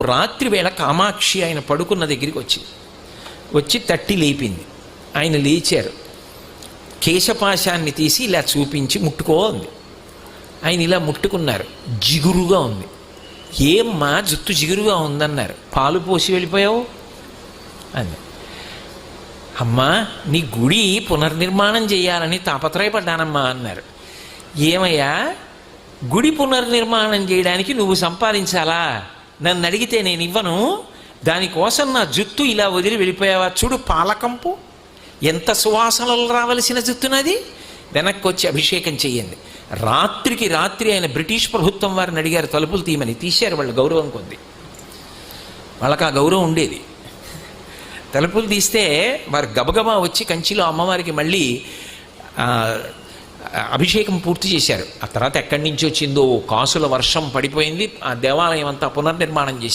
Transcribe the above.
రాత్రి వేళ కామాక్షి ఆయన పడుకున్న దగ్గరికి వచ్చి తట్టి లేపింది. ఆయన లేచారు. కేశపాశాన్ని తీసి ఇలా చూపించి ముట్టుకో అంది. ఆయన ఇలా ముట్టుకున్నారు. జిగురుగా ఉంది. ఏమ్మా జుట్టు జిగురుగా ఉందన్నారు. పాలు పోసి వెళ్ళిపోయావు అంది. అమ్మా నీ గుడి పునర్నిర్మాణం చేయాలని తాపత్రయపడ్డానమ్మా అన్నారు. ఏమయ్యా గుడి పునర్నిర్మాణం చేయడానికి నువ్వు సంపాదించాలా? నన్ను అడిగితే నేను ఇవ్వను. దానికోసం నా జుత్తు ఇలా వదిలి వెళ్ళిపోయావా? చూడు పాలకంపు ఎంత సువాసనలు రావలసిన జుత్తునది. వెనక్కి వచ్చి అభిషేకం చెయ్యండి. రాత్రికి రాత్రి ఆయన బ్రిటిష్ ప్రభుత్వం వారిని అడిగారు తలుపులు తీయమని. తీశారు. వాళ్ళు గౌరవం కొద్ది, వాళ్ళకి ఆ గౌరవం ఉండేది. తలుపులు తీస్తే వారు గబగబా వచ్చి కంచిలో అమ్మవారికి మళ్ళీ అభిషేకం పూర్తి చేశారు. ఆ తర్వాత ఎక్కడి నుంచి వచ్చిందో కాసుల వర్షం పడిపోయింది. ఆ దేవాలయం అంతా పునర్నిర్మాణం చేశారు.